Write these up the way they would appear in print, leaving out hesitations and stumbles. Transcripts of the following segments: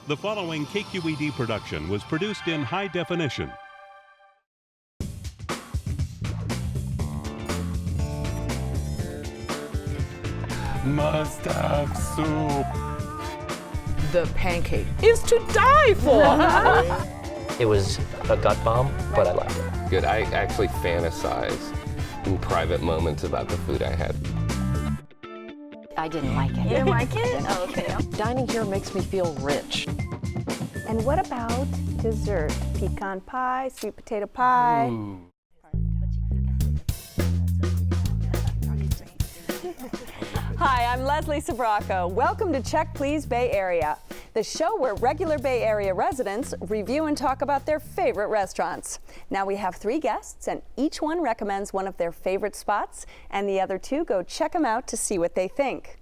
The following KQED production was produced in high definition. Must have soup. The pancake is to die for. It was a gut bomb, but I liked it. Good. I actually fantasize in private moments about the food I had. I didn't like it. You didn't like it? Oh, okay. Dining here makes me feel rich. And what about dessert? Pecan pie, sweet potato pie. Ooh. Hi, I'm Leslie Sabraco. Welcome to Check Please Bay Area, the show where regular Bay Area residents review and talk about their favorite restaurants. Now we have 3 guests, and each one recommends one of their favorite spots, and the other 2 go check them out to see what they think.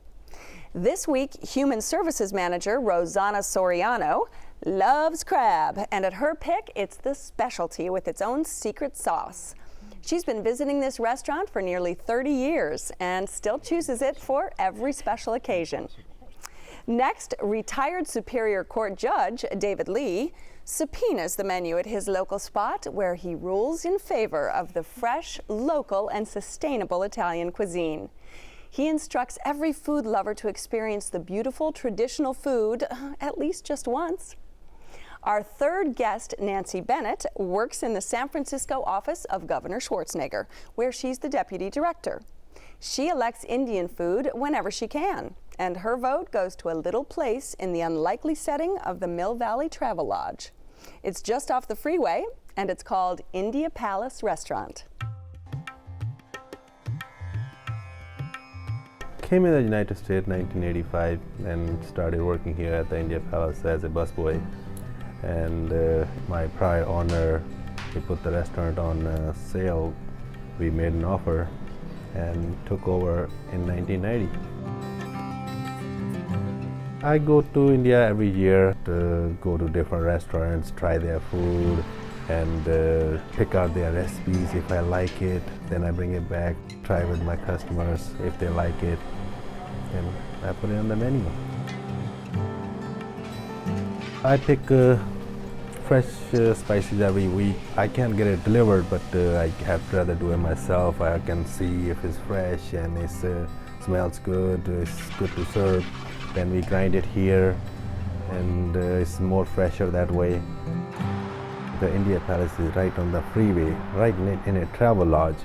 This week, Human Services Manager Rosanna Soriano loves crab, and at her pick, it's the specialty with its own secret sauce. She's been visiting this restaurant for nearly 30 years and still chooses it for every special occasion. Next, retired Superior Court Judge David Lee subpoenas the menu at his local spot where he rules in favor of the fresh, local, and sustainable Italian cuisine. He instructs every food lover to experience the beautiful traditional food at least just once. Our third guest, Nancy Bennett, works in the San Francisco office of Governor Schwarzenegger, where she's the deputy director. She elects Indian food whenever she can, and her vote goes to a little place in the unlikely setting of the Mill Valley Travel Lodge. It's just off the freeway, and it's called India Palace Restaurant. Came in the United States in 1985 and started working here at the India Palace as a busboy. And my prior owner, he put the restaurant on sale. We made an offer and took over in 1990. I go to India every year to go to different restaurants, try their food, and pick out their recipes. If I like it, then I bring it back, try with my customers. If they like it, then I put it on the menu. I pick fresh spices every week. I can't get it delivered, but I have to rather do it myself. I can see if it's fresh and it smells good, it's good to serve. Then we grind it here, and it's more fresher that way. The India Palace is right on the freeway, right in a travel lodge.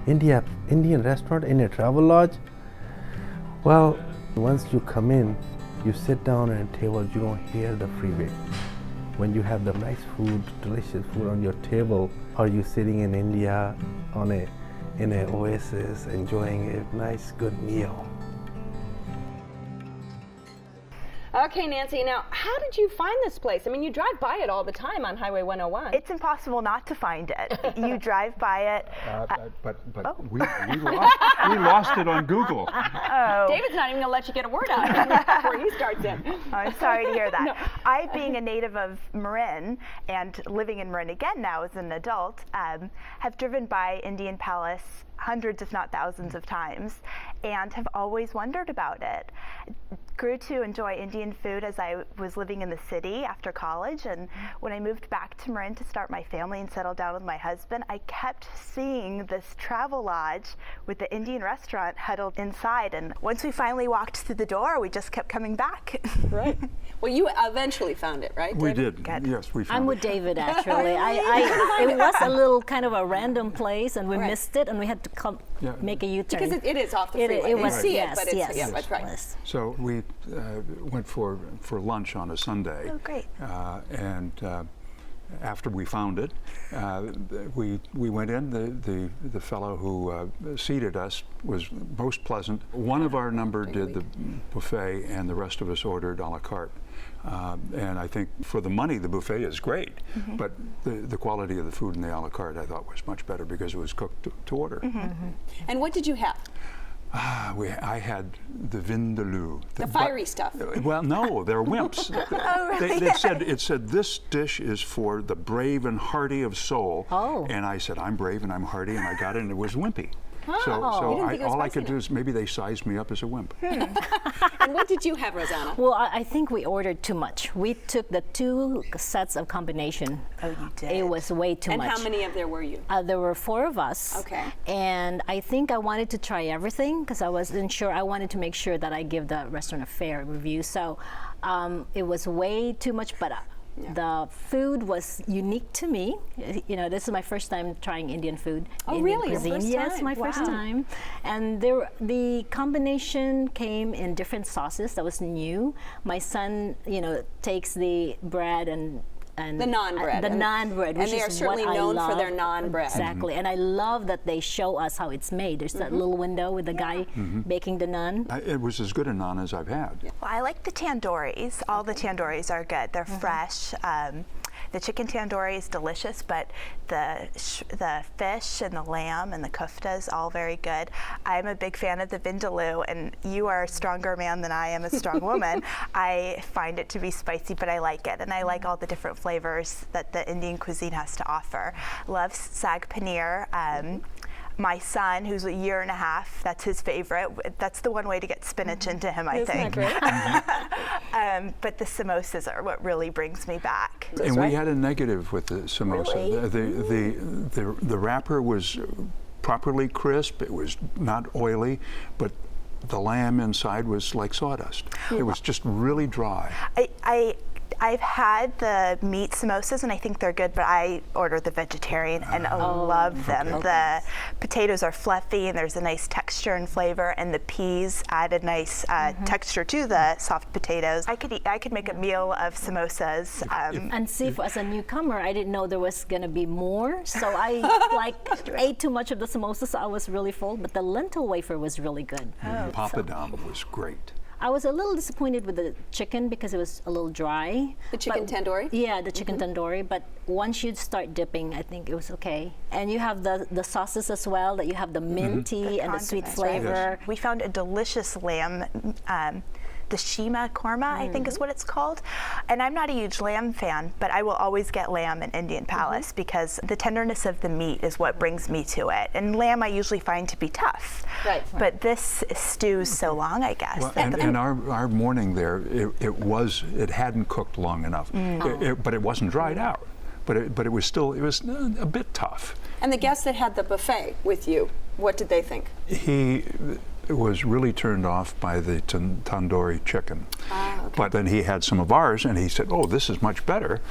Indian restaurant in a travel lodge? Well, once you come in, you sit down at a table, you don't hear the freeway. When you have the nice food, delicious food on your table, are you sitting in India in an oasis, enjoying a nice, good meal? Okay, Nancy, now how did you find this place? I mean, you drive by it all the time on Highway 101. It's impossible not to find it. You drive by it. We lost it on Google. Oh. David's not even going to let you get a word out before he starts in. I'm sorry to hear that. No. I, being a native of Marin and living in Marin again now as an adult, have driven by Indian Palace hundreds, if not thousands of times, and have always wondered about it. Grew to enjoy Indian food as I was living in the city after college, and when I moved back to Marin to start my family and settle down with my husband, I kept seeing this travel lodge with the Indian restaurant huddled inside, and once we finally walked through the door, we just kept coming back. Right. Well, you eventually found it, right, We David? did. Good. Yes, we found I'm it. with David, actually. It was a little kind of a random place, and we missed it, and we had to come make a U-turn. Because it is off the freeway. It was, you see yes, it, but it's, yes, yeah, that's right. yes. So we went for lunch on a Sunday. Oh, great. And after we found it, we went in. The fellow who seated us was most pleasant. One of our number did the buffet, and the rest of us ordered a la carte. And I think for the money, the buffet is great, but the quality of the food in the a la carte I thought was much better because it was cooked to order. And what did you have? I had the vindaloo. The fiery stuff. Well, no, they're wimps. Oh, really? It said this dish is for the brave and hardy of soul. Oh. And I said, I'm brave and I'm hardy, and I got it, and it was wimpy. All I could do is maybe they sized me up as a wimp. And what did you have, Rosanna? Well, I think we ordered too much. We took the 2 sets of combination. Oh, you did? It was way too much. And how many of there were you? There were 4 of us. Okay. And I think I wanted to try everything because I wasn't sure. I wanted to make sure that I give the restaurant a fair review. So it was way too much, but the food was unique to me. You know, this is my first time trying Indian food. Oh, Indian really? Your cuisine. first Yes, time? my first time. And the combination came in different sauces. That was new. My son, you know, takes the bread and the naan bread. The naan bread, which and they are is certainly what known I love. for their naan bread. Exactly, and I love that they show us how it's made. There's that little window with the guy baking the naan. It was as good a naan as I've had. Well, I like the tandooris. All the tandooris are good. They're fresh. The chicken tandoori is delicious, but the fish and the lamb and the koftas, all very good. I'm a big fan of the vindaloo, and you are a stronger man than I am a strong woman. I find it to be spicy, but I like it, and I like all the different flavors that the Indian cuisine has to offer. Love sag paneer. My son, who's a year and a half, that's his favorite. That's the one way to get spinach into him, I think. But the samosas are what really brings me back. And we had a negative with the samosa. Really? The wrapper was properly crisp. It was not oily, but the lamb inside was like sawdust. It was just really dry. I've had the meat samosas, and I think they're good, but I order the vegetarian and love them. Okay. The potatoes are fluffy, and there's a nice texture and flavor, and the peas add a nice texture to the soft potatoes. I could make a meal of samosas. And see, as a newcomer, I didn't know there was going to be more, so I ate too much of the samosas, so I was really full, but the lentil wafer was really good. Papadam was great. I was a little disappointed with the chicken because it was a little dry. The chicken tandoori? Yeah, the chicken tandoori. But once you start dipping, I think it was okay. And you have the sauces as well, that you have the minty and the sweet flavor. Yes. We found a delicious lamb, the Shima korma, I think is what it's called. And I'm not a huge lamb fan, but I will always get lamb in Indian Palace because the tenderness of the meat is what brings me to it. And lamb I usually find to be tough. Right. But this stews so long, I guess. Well, and our morning there, it hadn't cooked long enough, but it wasn't dried out. But it was still a bit tough. And the guests that had the buffet with you, what did they think? He was really turned off by the tandoori chicken. Okay. But then he had some of ours, and he said, "Oh, this is much better."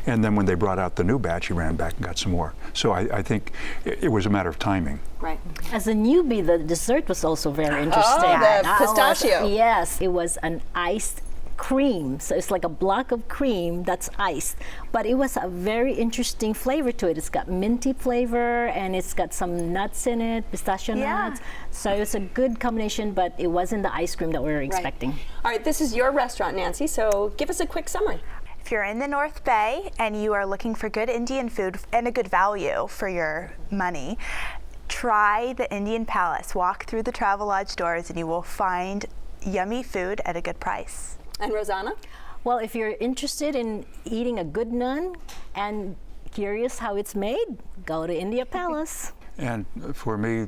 And then when they brought out the new batch, he ran back and got some more. So I think it was a matter of timing. Right. As a newbie, the dessert was also very interesting. Oh, the pistachio. Yes, it was an iced cream. So it's like a block of cream that's iced. But it was a very interesting flavor to it. It's got minty flavor, and it's got some nuts in it, pistachio nuts. So it was a good combination, but it wasn't the ice cream that we were expecting. All right, this is your restaurant, Nancy, so give us a quick summary. If you're in the North Bay and you are looking for good Indian food and a good value for your money, try the Indian Palace. Walk through the Travelodge doors and you will find yummy food at a good price. And Rosanna? Well, if you're interested in eating a good naan and curious how it's made, go to India Palace. And for me,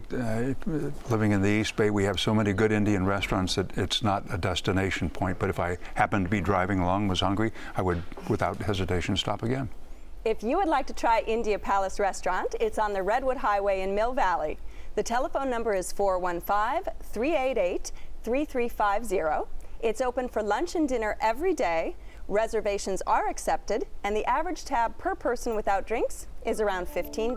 living in the East Bay, we have so many good Indian restaurants that it's not a destination point. But if I happened to be driving along, was hungry, I would, without hesitation, stop again. If you would like to try India Palace Restaurant, it's on the Redwood Highway in Mill Valley. The telephone number is 415-388-3350. It's open for lunch and dinner every day. Reservations are accepted, and the average tab per person without drinks is around $15.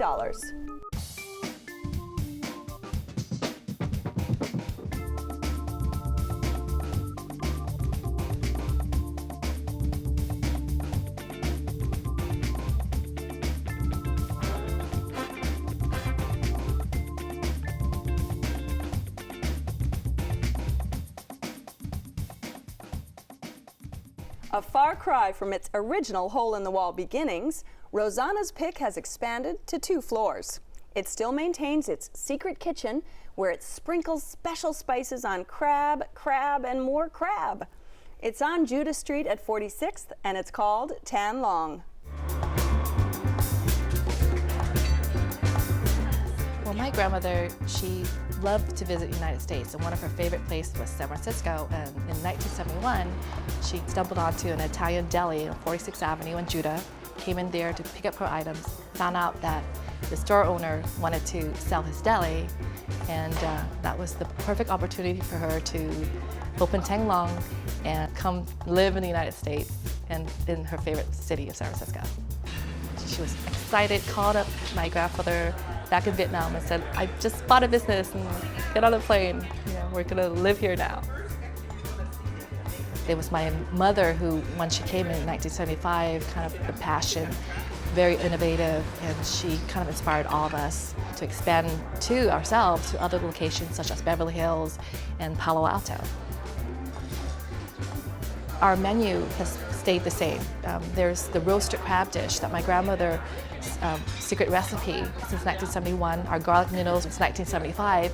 A far cry from its original hole-in-the-wall beginnings, Rosanna's Pick has expanded to 2 floors. It still maintains its secret kitchen, where it sprinkles special spices on crab, and more crab. It's on Judah Street at 46th, and it's called Tan Long. Well, my My grandmother, she loved to visit the United States, and one of her favorite places was San Francisco. And in 1971, she stumbled onto an Italian deli on 46th Avenue in Judah, came in there to pick up her items, found out that the store owner wanted to sell his deli, and that was the perfect opportunity for her to open Thanh Long and come live in the United States and in her favorite city of San Francisco. She was excited, called up my grandfather back in Vietnam and said, I just bought a business and get on a plane. We're gonna live here now. It was my mother who, when she came in 1975, kind of the passion, very innovative, and she kind of inspired all of us to expand to ourselves to other locations such as Beverly Hills and Palo Alto. Our menu has stayed the same. There's the roasted crab dish that my grandmother's secret recipe since 1971. Our garlic noodles since 1975.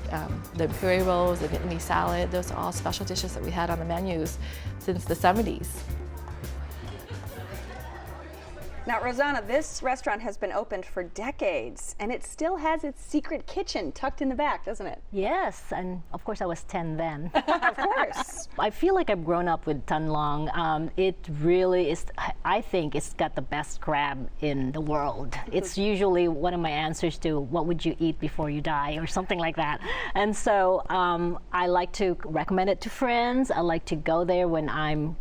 The imperial rolls, the Vietnamese salad, those are all special dishes that we had on the menus since the 70s. Now, Rosanna, this restaurant has been opened for decades, and it still has its secret kitchen tucked in the back, doesn't it? Yes, and of course I was 10 then. Of course. I feel like I've grown up with Thanh Long. It really is, I think it's got the best crab in the world. It's usually one of my answers to what would you eat before you die or something like that. And so I like to recommend it to friends. I like to go there when I'm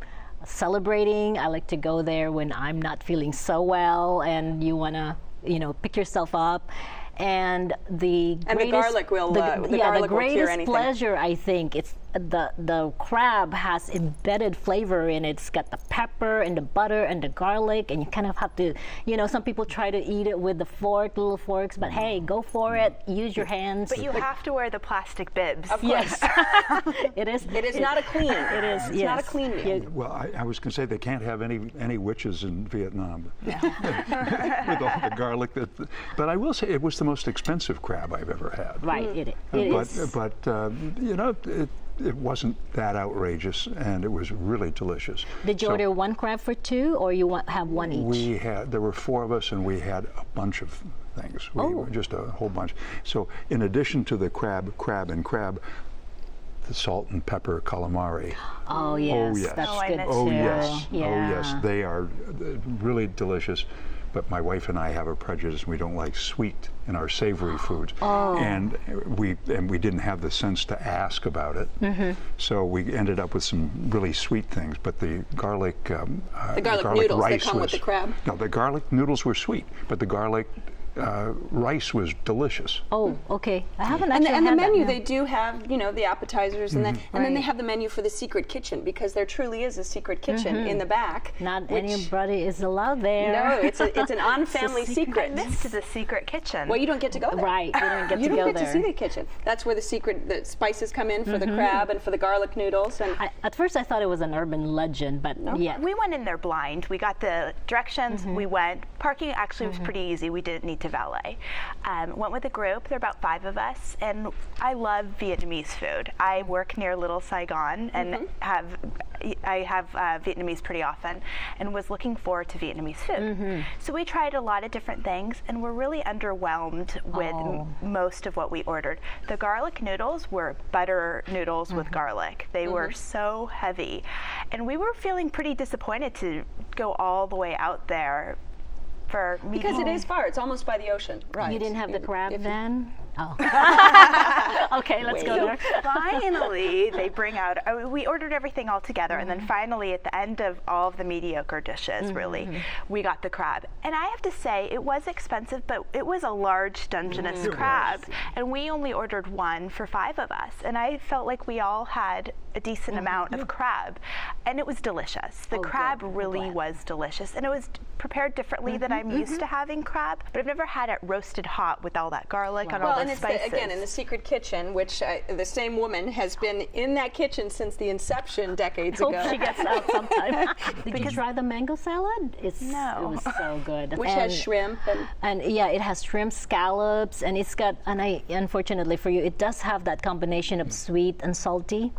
celebrating. I like to go there when I'm not feeling so well and you want to, pick yourself up. And the garlic will cure anything. Pleasure, I think, it's the crab has embedded flavor in it. It's got the pepper and the butter and the garlic, and you kind of have to, some people try to eat it with the little forks, but hey, go for it. Use your hands. But you have to wear the plastic bibs. Of course. Yes. It is. It is not a clean. It is. It's not a clean meal. Well, I was going to say they can't have any witches in Vietnam with all the garlic. But I will say it was the most expensive crab I've ever had. Right. It is. But it wasn't that outrageous, and it was really delicious. Did you order one crab for two, or you have one each? There were 4 of us, and we had a bunch of things. Just a whole bunch. So in addition to the crab, the salt and pepper calamari. Oh yes, that's good too. Oh yes, yeah. Oh yes, they are really delicious. But my wife and I have a prejudice. We don't like sweet in our savory foods, and we didn't have the sense to ask about it. So we ended up with some really sweet things. But the garlic noodles rice that come with the crab. No, the garlic noodles were sweet, but the garlic rice was delicious. Oh, okay. I haven't actually and the had menu, that, they do have, the appetizers, and then they have the menu for the secret kitchen, because there truly is a secret kitchen in the back. Not anybody is allowed there. No, it's an on-family secret. I missed the secret kitchen. Well, you don't get to go there. Right, you don't get you to go don't get there. to see the kitchen. That's where the spices come in for the crab and for the garlic noodles. And at first I thought it was an urban legend, but yeah. We went in there blind. We got the directions, we went. Parking actually was pretty easy. We didn't need to valet. Went with a group. There are about 5 of us, and I love Vietnamese food. I work near Little Saigon and I have Vietnamese pretty often, and was looking forward to Vietnamese food. So we tried a lot of different things, and were really underwhelmed with most of what we ordered. The garlic noodles were butter noodles with garlic. They were so heavy, and we were feeling pretty disappointed to go all the way out there. Because it is far. It's almost by the ocean. Right. You didn't have the crab then? Oh. Okay, let's go there. Finally, they bring out, we ordered everything all together, and then finally, at the end of all of the mediocre dishes, really, we got the crab. And I have to say, it was expensive, but it was a large Dungeness crab. And we only ordered 1 for 5 of us. And I felt like we all had a decent amount of crab. And it was delicious. The crab really was delicious. And it was prepared differently than I'm used to having crab. But I've never had it roasted hot with all that garlic and all those spices. Again, in the secret kitchen, which the same woman has been in that kitchen since the inception decades ago. Hope she gets out sometime. Did you try the mango salad? No. It was so good. Which has shrimp. And yeah, it has shrimp, scallops, and it's got, unfortunately for you, it does have that combination of sweet and salty.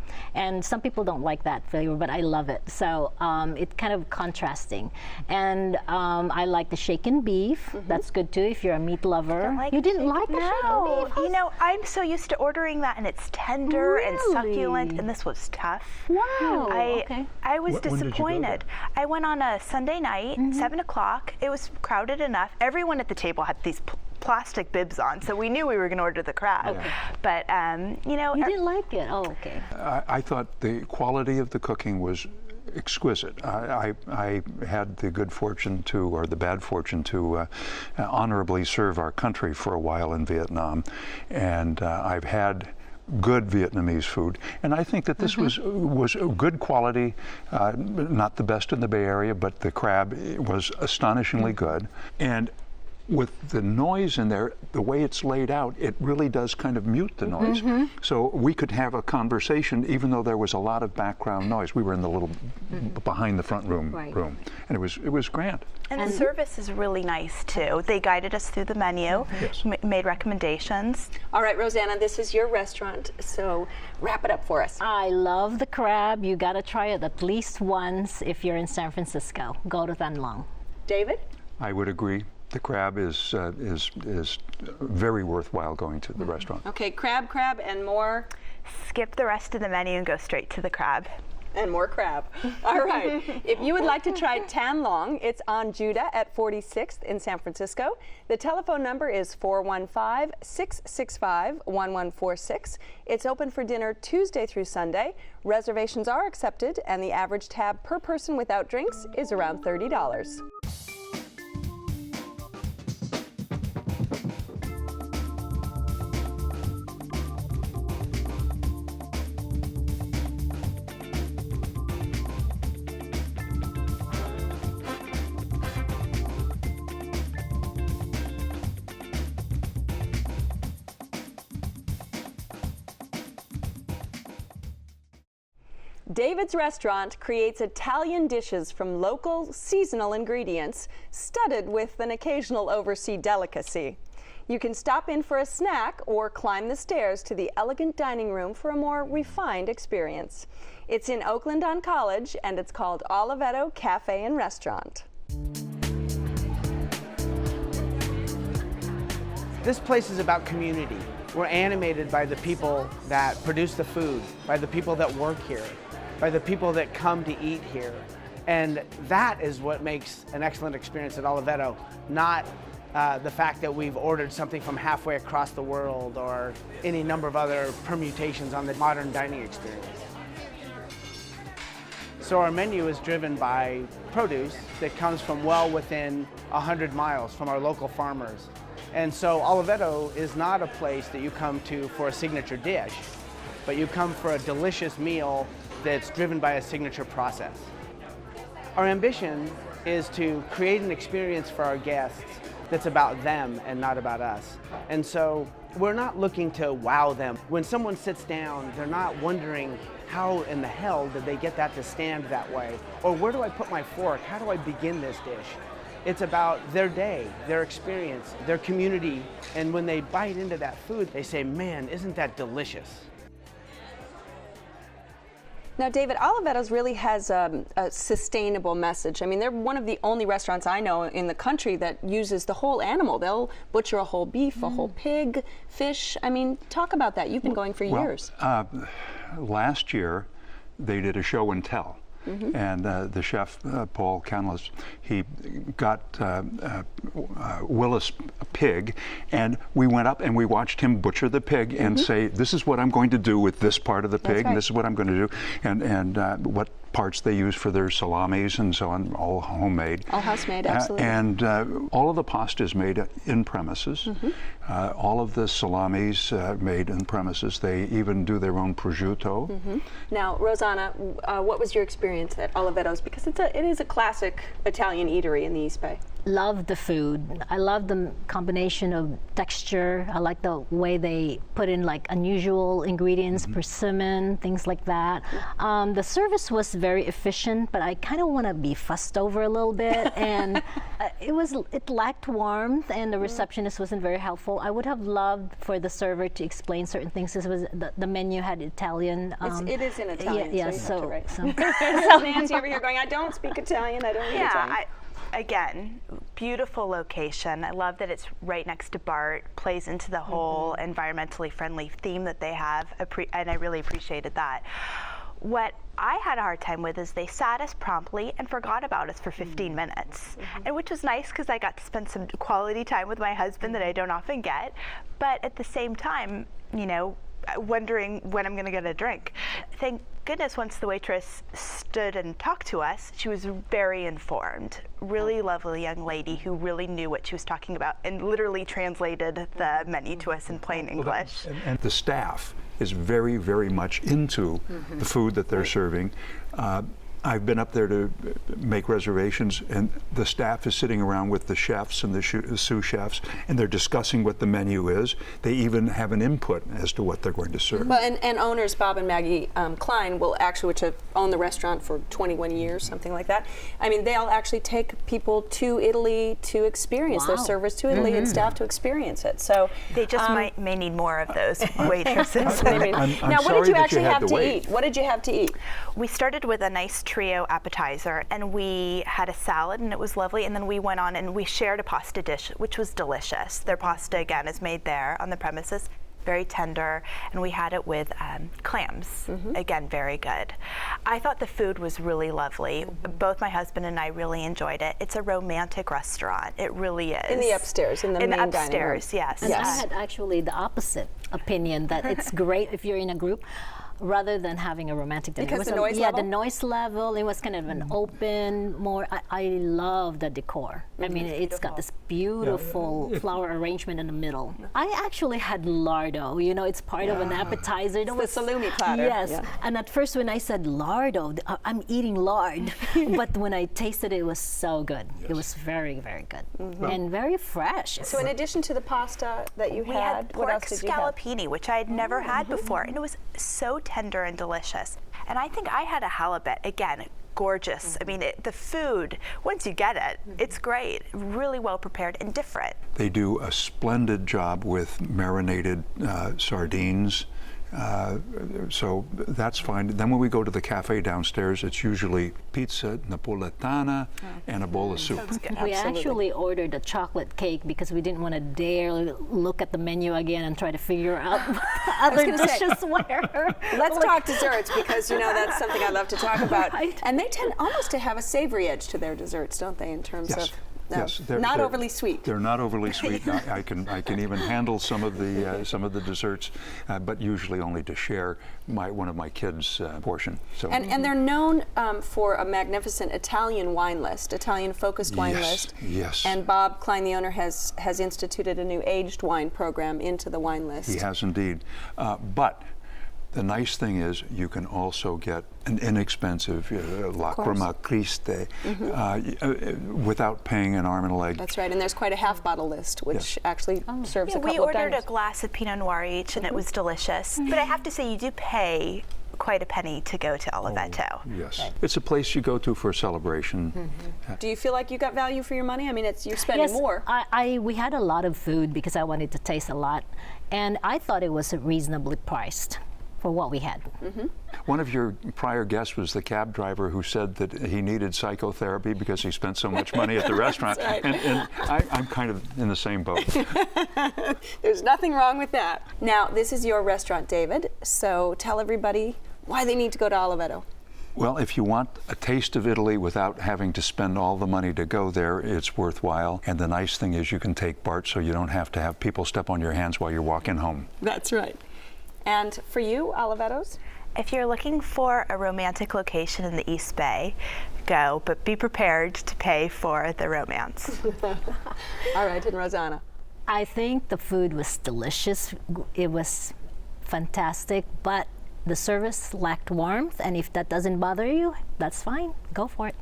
and some people don't like that flavor, but I love it. So it's kind of contrasting. And I like the shaken beef. That's good too if you're a meat lover. You didn't like the shaken beef? You know, I'm so used to ordering that, and it's tender and succulent, and this was tough. Wow. I was When did you go disappointed. there? I went on a Sunday night, 7 o'clock. It was crowded enough. Everyone at the table had these plastic bibs on, so we knew we were going to order the crab. But you know, You didn't like it? Oh, okay. I thought the quality of the cooking was exquisite. I had the good fortune to, or the bad fortune to, honorably serve our country for a while in Vietnam, and I've had good Vietnamese food, and I think that this was good quality, not the best in the Bay Area, but the crab was astonishingly good. And with the noise in there, the way it's laid out, it really does kind of mute the noise. So we could have a conversation even though there was a lot of background noise. We were in the little behind the front room, and it was grand. And the service is really nice too. They guided us through the menu, made recommendations. All right, Rosanna, this is your restaurant, so wrap it up for us. I love the crab. You got to try it at least once if you're in San Francisco. Go to Thanh Long. David? I would agree. The crab is very worthwhile going to the restaurant. Okay, crab, and more. Skip the rest of the menu and go straight to the crab. And more crab. All right. If you would like to try Thanh Long, it's on Judah at 46th in San Francisco. The telephone number is 415-665-1146. It's open for dinner Tuesday through Sunday. Reservations are accepted, and the average tab per person without drinks is around $30. David's Restaurant creates Italian dishes from local, seasonal ingredients, studded with an occasional overseas delicacy. You can stop in for a snack or climb the stairs to the elegant dining room for a more refined experience. It's in Oakland on College, and it's called Oliveto Café and Restaurant. This place is about community. We're animated by the people that produce the food, by the people that work here, by the people that come to eat here. And that is what makes an excellent experience at Oliveto, not the fact that we've ordered something from halfway across the world or any number of other permutations on the modern dining experience. So our menu is driven by produce that comes from well within 100 miles from our local farmers. And so Oliveto is not a place that you come to for a signature dish, but you come for a delicious meal that's driven by a signature process. Our ambition is to create an experience for our guests that's about them and not about us. And so we're not looking to wow them. When someone sits down, they're not wondering how in the hell did they get that to stand that way? Or where do I put my fork? How do I begin this dish? It's about their day, their experience, their community. And when they bite into that food, they say, man, isn't that delicious? Now, David, Oliveto's really has a sustainable message. I mean, they're one of the only restaurants I know in the country that uses the whole animal. They'll butcher a whole beef, a whole pig, fish. I mean, talk about that. You've been going for years. Last year, they did a show and tell. And the chef, Paul Canlis, he got Willis a pig, and we went up and we watched him butcher the pig and say, this is what I'm going to do with this part of the pig, and this is what I'm going to do, and what parts they use for their salamis and so on, all homemade. All house-made, absolutely. And all of the pasta is made in premises. All of the salamis made in premises. They even do their own prosciutto. Now, Rosanna, what was your experience at Oliveto's? Because it is a classic Italian eatery in the East Bay. love the food. I love the combination of texture. I like the way they put in like unusual ingredients, persimmon, things like that. The service was very efficient, but I kind of want to be fussed over a little bit, and it lacked warmth, and the receptionist wasn't very helpful. I would have loved for the server to explain certain things. This was the menu had Italian. It is in Italian. Yeah, so, so Nancy over here going, I don't speak Italian. I don't read Italian. Again, beautiful location. I love that it's right next to BART, plays into the whole environmentally friendly theme that they have, and I really appreciated that. What I had a hard time with is they sat us promptly and forgot about us for 15 minutes, and which was nice because I got to spend some quality time with my husband that I don't often get, but at the same time, you know, wondering when I'm going to get a drink. Thank goodness once the waitress stood and talked to us, she was very informed, really lovely young lady who really knew what she was talking about and literally translated the menu to us in plain English. And the staff is very, very much into the food that they're serving. I've been up there to make reservations, and the staff is sitting around with the chefs and the sous chefs, and they're discussing what the menu is. They even have an input as to what they're going to serve. Well, and owners Bob and Maggie Klein will actually, which have owned the restaurant for 21 years, something like that. I mean, they'll actually take people to Italy to experience their servers to Italy and staff to experience it. So they just may need more of those waitresses. I'm now, what did you actually have to wait. eat? What did you have to eat? We started with a nice trio appetizer, and we had a salad, and it was lovely, and then we went on and we shared a pasta dish, which was delicious. Their pasta, again, is made there on the premises, very tender, and we had it with clams, again, very good. I thought the food was really lovely. Both my husband and I really enjoyed it. It's a romantic restaurant. It really is. In the upstairs, in the main dining room. Upstairs, yes. And I had actually the opposite opinion, that it's great if you're in a group, rather than having a romantic dinner. Because the noise level? Yeah, the noise level. It was kind of an open, more. I love the decor. I mean, it's got this beautiful flower arrangement in the middle. I actually had lardo. You know, it's part of an appetizer. It's the salumi platter. Yes. Yeah. And at first, when I said lardo, I'm eating lard. But when I tasted it, it was so good. Yes. It was very, very good and very fresh. So, in addition to the pasta that you had, what else did you have? Scallopini, which I had never had before, and it was so tender and delicious. And I think I had a halibut, again, gorgeous. I mean, the food, once you get it, it's great, really well prepared and different. They do a splendid job with marinated sardines. So that's fine. Then when we go to the cafe downstairs, it's usually pizza napoletana and a bowl of soup. We actually ordered a chocolate cake because we didn't want to dare look at the menu again and try to figure out other dishes were. Let's talk desserts, because you know that's something I love to talk about. Right. And they tend almost to have a savory edge to their desserts, don't they, in terms of Yes, not overly sweet. They're not overly sweet. I can even handle some of the desserts, but usually only to share one of my kids' portion. So and they're known for a magnificent Italian wine list, Italian-focused wine list. Yes. And Bob Klein, the owner, has instituted a new aged wine program into the wine list. He has indeed, but. The nice thing is you can also get an inexpensive Lacrima Christe without paying an arm and a leg. That's right, and there's quite a half bottle list, which actually serves a couple of We ordered diners. a glass of Pinot Noir each, and it was delicious. But I have to say, you do pay quite a penny to go to Oliveto. Yes, it's a place you go to for a celebration. Do you feel like you got value for your money? I mean, you're spending more. We had a lot of food because I wanted to taste a lot, and I thought it was reasonably priced for what we had. One of your prior guests was the cab driver who said that he needed psychotherapy because he spent so much money at the restaurant. Right. And I'm kind of in the same boat. There's nothing wrong with that. Now, this is your restaurant, David, so tell everybody why they need to go to Oliveto. Well, if you want a taste of Italy without having to spend all the money to go there, it's worthwhile. And the nice thing is you can take BART so you don't have to have people step on your hands while you're walking home. That's right. And for you, Oliveto's? If you're looking for a romantic location in the East Bay, go, but be prepared to pay for the romance. All right, and Rosanna? I think the food was delicious. It was fantastic, but the service lacked warmth, and if that doesn't bother you, that's fine. Go for it.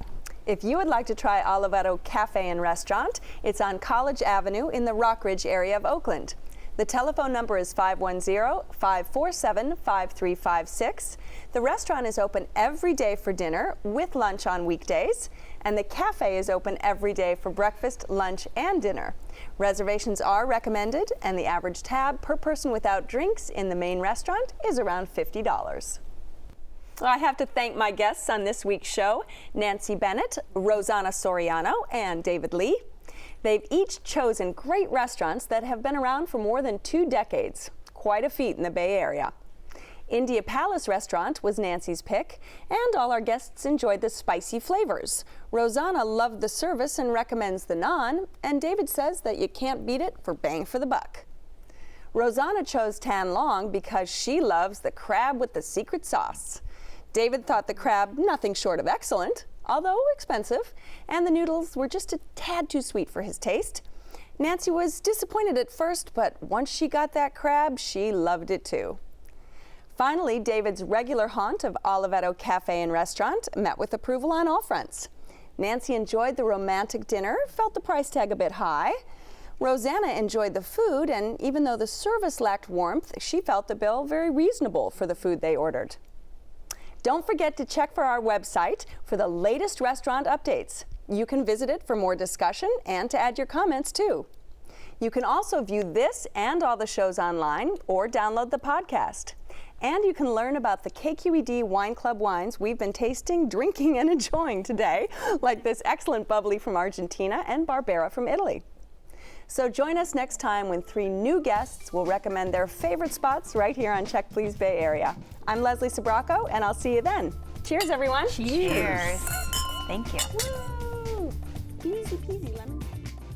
If you would like to try Oliveto Café and Restaurant, it's on College Avenue in the Rockridge area of Oakland. The telephone number is 510-547-5356. The restaurant is open every day for dinner with lunch on weekdays, and the cafe is open every day for breakfast, lunch, and dinner. Reservations are recommended, and the average tab per person without drinks in the main restaurant is around $50. I have to thank my guests on this week's show, Nancy Bennett, Rosanna Soriano, and David Lee. They've each chosen great restaurants that have been around for more than 2 decades. Quite a feat in the Bay Area. India Palace Restaurant was Nancy's pick, and all our guests enjoyed the spicy flavors. Rosanna loved the service and recommends the naan, and David says that you can't beat it for bang for the buck. Rosanna chose Tan Long because she loves the crab with the secret sauce. David thought the crab nothing short of excellent, although expensive, and the noodles were just a tad too sweet for his taste. Nancy was disappointed at first, but once she got that crab, she loved it too. Finally, David's regular haunt of Oliveto Café and Restaurant met with approval on all fronts. Nancy enjoyed the romantic dinner, felt the price tag a bit high. Rosanna enjoyed the food, and even though the service lacked warmth, she felt the bill very reasonable for the food they ordered. Don't forget to check for our website for the latest restaurant updates. You can visit it for more discussion and to add your comments too. You can also view this and all the shows online or download the podcast. And you can learn about the KQED Wine Club wines we've been tasting, drinking, and enjoying today, like this excellent bubbly from Argentina and Barbera from Italy. So join us next time when 3 new guests will recommend their favorite spots right here on Check Please Bay Area. I'm Leslie Sabraco, and I'll see you then. Cheers, everyone. Cheers. Thank you. Woo. Easy peasy lemon.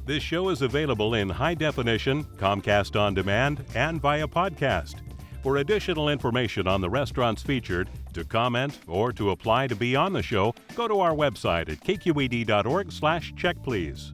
This show is available in high definition, Comcast On Demand, and via podcast. For additional information on the restaurants featured, to comment, or to apply to be on the show, go to our website at kqed.org/checkplease.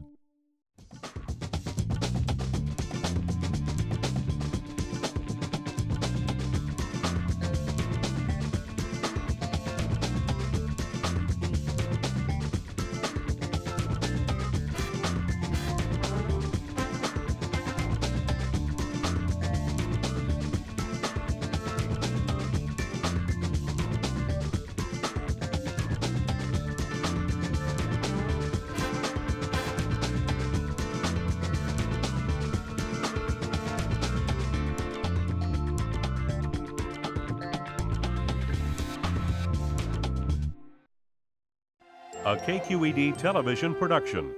A KQED television production.